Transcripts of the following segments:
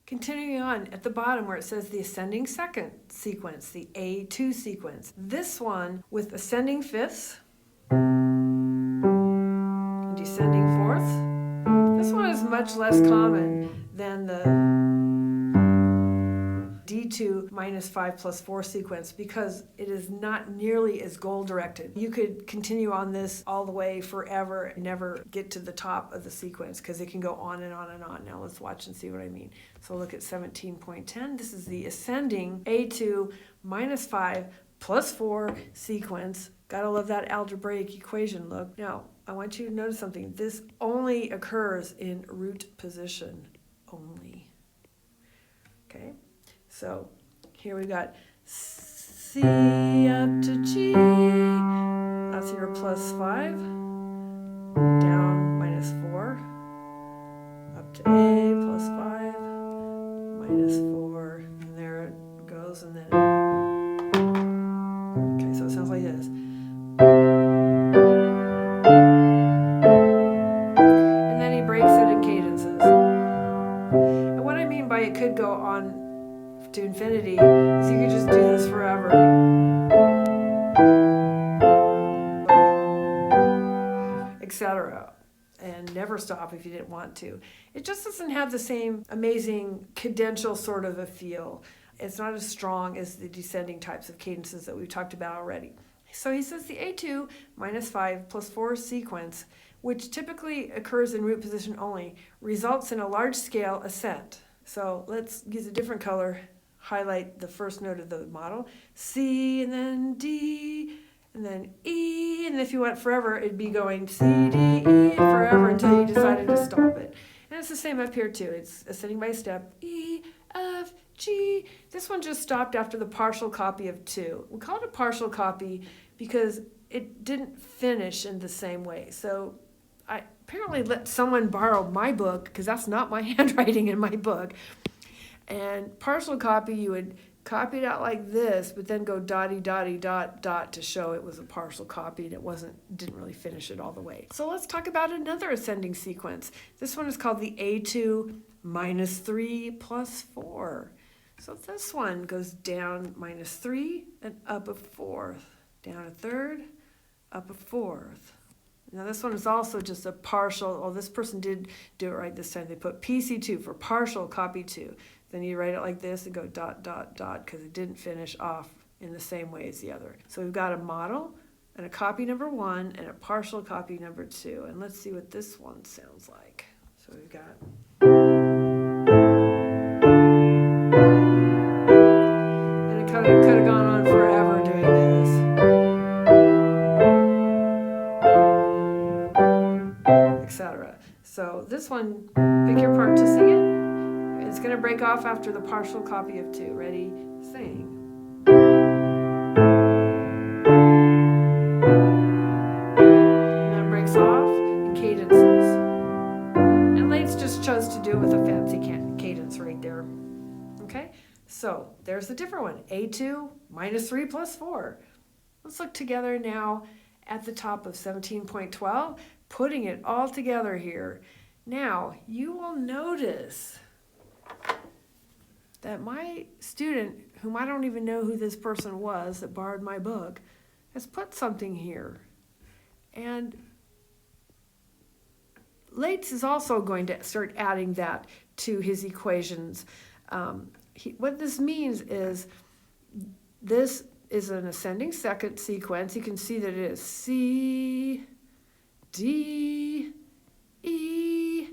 Continuing on at the bottom where it says the ascending second sequence, the A2 sequence. This one with ascending fifths, and descending fourths. This one is much less common than the D2 minus 5 plus 4 sequence because it is not nearly as goal directed. You could continue on this all the way forever and never get to the top of the sequence because it can go on and on and on. Now let's watch and see what I mean. So look at 17.10. This is the ascending A2 minus 5 plus 4 sequence. Gotta love that algebraic equation look. Now, I want you to notice something. This only occurs in root position only. Okay? So here we got C up to G, that's your plus 5, down minus 4, up to A plus 5, minus 4, and there it goes, and then, okay, so it sounds like this. And then he breaks it in cadences. And what I mean by it could go on to infinity is you could just do this forever, etc., and never stop if you didn't want to. It just doesn't have the same amazing cadential sort of a feel. It's not as strong as the descending types of cadences that we've talked about already. So he says the A2 minus 5 plus 4 sequence, which typically occurs in root position only, results in a large scale ascent. So let's use a different color. Highlight the first note of the model, C, and then D, and then E, and if you went forever, it'd be going C, D, E forever until you decided to stop it. And it's the same up here too. It's ascending by step, E, F, G. This one just stopped after the partial copy of 2. We call it a partial copy because it didn't finish in the same way. So I apparently let someone borrow my book, because that's not my handwriting in my book. And partial copy, you would copy it out like this, but then go dotty, dotty, dot, dot to show it was a partial copy and it didn't really finish it all the way. So let's talk about another ascending sequence. This one is called the A2 minus 3 plus 4. So this one goes down minus 3 and up a fourth, down a third, up a fourth. Now this one is also just a partial, oh, this person did do it right this time. They put PC2 for partial copy 2. Then you write it like this and go dot, dot, dot, because it didn't finish off in the same way as the other. So we've got a model and a copy number 1 and a partial copy number 2. And let's see what this one sounds like. So we've got, and it could have gone on forever doing this, etc. So this one, pick your part to sing it. It's going to break off after the partial copy of 2. Ready? Sing. And then it breaks off in cadences. And Lates just chose to do it with a fancy cadence right there. Okay? So there's the different one. A2 minus 3 plus 4. Let's look together now at the top of 17.12, putting it all together here. Now, you will notice that my student, whom I don't even know who this person was that borrowed my book, has put something here. And Lates is also going to start adding that to his equations. What this means is this is an ascending second sequence. You can see that it is C, D, E,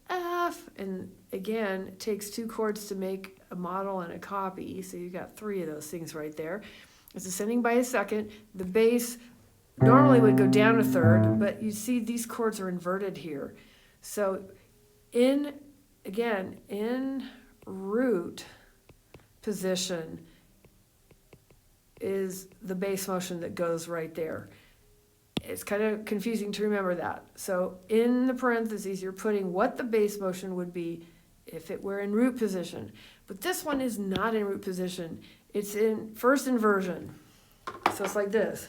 F, and again, it takes 2 chords to make a model and a copy, so you got 3 of those things right there. It's ascending by a second. The bass normally would go down a third, but you see these chords are inverted here. So in root position is the bass motion that goes right there. It's kind of confusing to remember that. So in the parentheses, you're putting what the bass motion would be if it were in root position. But this one is not in root position. It's in first inversion. So it's like this.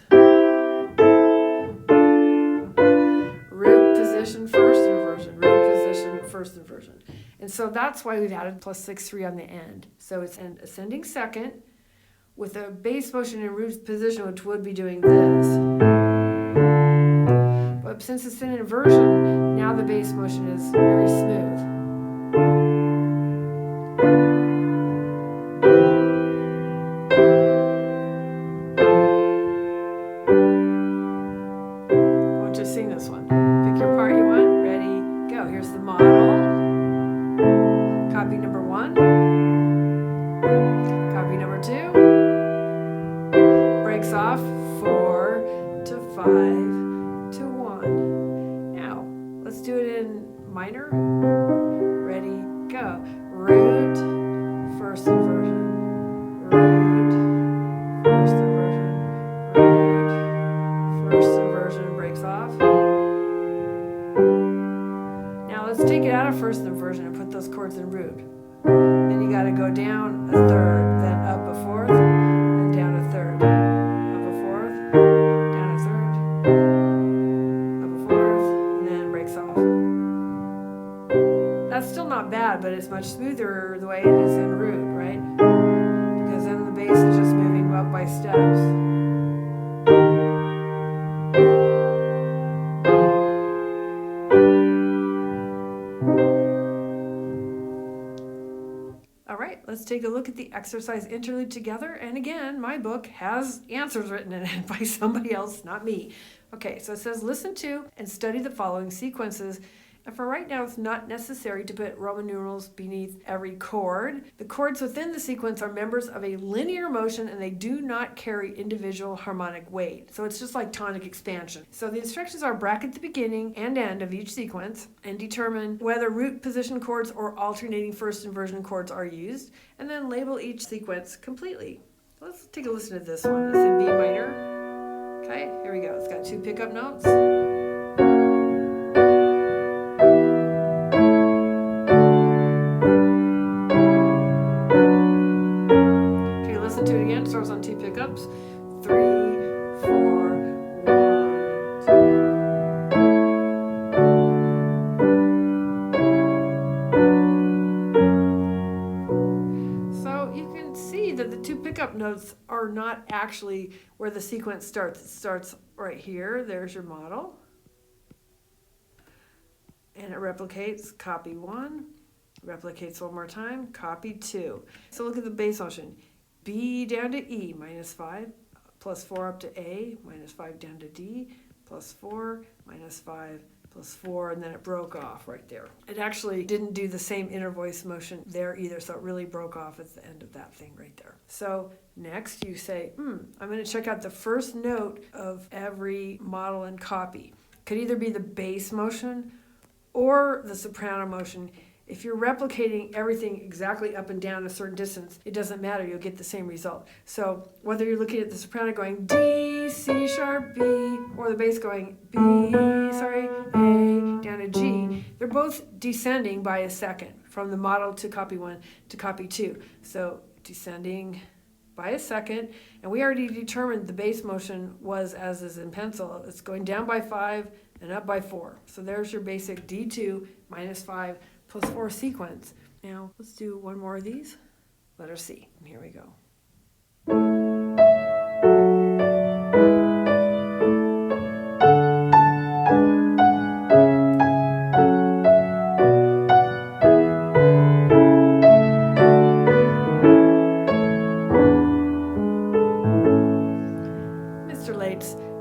Root position, first inversion, root position, position, first inversion. And so that's why we've added +6-3 on the end. So it's an ascending second with a bass motion in root position, which would be doing this. But since it's in inversion, now the bass motion is very smooth. Sing this one. Pick your part you want. Ready, go. Here's the model. Copy number 1. Copy number 2. Breaks off 4 to 5 to 1. Now, let's do it in minor. Ready, go. Root, first inversion. Root, first inversion. Root, first inversion, breaks off. Now let's take it out of first inversion and put those chords in root. Then you got to go down a third, then up a fourth, and down a third. Up a fourth, down a third, up a fourth, and then breaks off. That's still not bad, but it's much smoother the way it is in root, right? Because then the bass is just moving up by steps. All right, let's take a look at the exercise interlude together. And again, my book has answers written in it by somebody else, not me. Okay, so it says, listen to and study the following sequences. And for right now, it's not necessary to put Roman numerals beneath every chord. The chords within the sequence are members of a linear motion and they do not carry individual harmonic weight. So it's just like tonic expansion. So the instructions are bracket the beginning and end of each sequence and determine whether root position chords or alternating first inversion chords are used, and then label each sequence completely. Let's take a listen to this one. It's in B minor. Okay, here we go. It's got 2 pickup notes. To it again, starts on 2 pickups. 3, 4, 1, 2. So you can see that the 2 pickup notes are not actually where the sequence starts. It starts right here. There's your model. And it replicates, copy 1, replicates one more time, copy 2. So look at the bass motion. B down to E, -5, +4 up to A, -5 down to D, +4, -5, +4, and then it broke off right there. It actually didn't do the same inner voice motion there either, so it really broke off at the end of that thing right there. So next you say, I'm going to check out the first note of every model and copy. Could either be the bass motion or the soprano motion. If you're replicating everything exactly up and down a certain distance, it doesn't matter, you'll get the same result. So whether you're looking at the soprano going D, C sharp, B, or the bass going A, down to G, they're both descending by a second from the model to copy 1 to copy 2. So descending by a second, and we already determined the bass motion was as is in pencil. It's going down by 5 and up by 4. So there's your basic D2 -5 +4 sequence. Now let's do one more of these. Letter C. And here we go.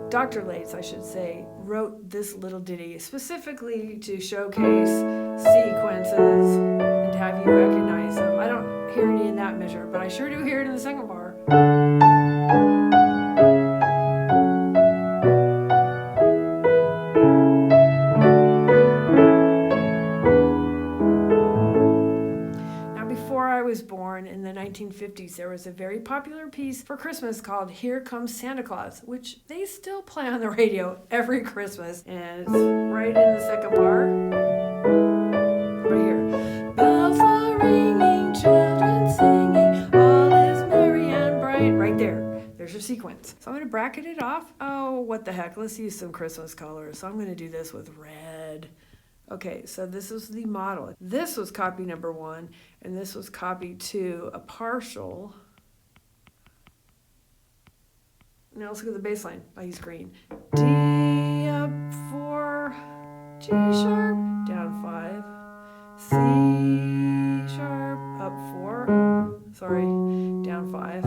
Dr. Lates, I should say, wrote this little ditty specifically to showcase sequences and to have you recognize them. I don't hear any in that measure, but I sure do hear it in the second bar. Was born in the 1950s, there was a very popular piece for Christmas called Here Comes Santa Claus, which they still play on the radio every Christmas, and it's right in the second bar. Right here. Bells are ringing, children singing, all is merry and bright. Right there. There's your sequence. So I'm going to bracket it off. Oh, what the heck. Let's use some Christmas colors. So I'm going to do this with red. Okay, so this is the model. This was copy number 1, and this was copy 2, a partial. Now let's look at the bass line. I use green. D up 4, G sharp, down 5, C sharp, up 4, sorry, down 5,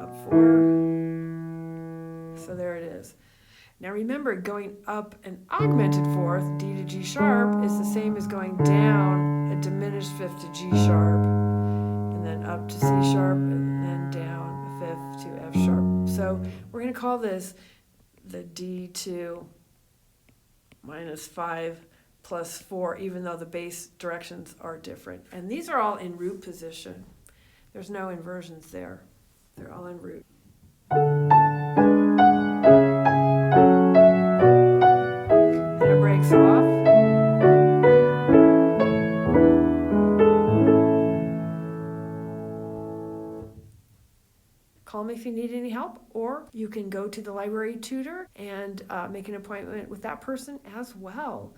up 4. So there it is. Now remember, going up an augmented fourth, D to G sharp, is the same as going down a diminished fifth to G sharp, and then up to C sharp, and then down a fifth to F sharp. So we're going to call this the D2 minus 5 plus 4, even though the bass directions are different. And these are all in root position. There's no inversions there. They're all in root. Breaks off. Call me if you need any help, or you can go to the library tutor and make an appointment with that person as well.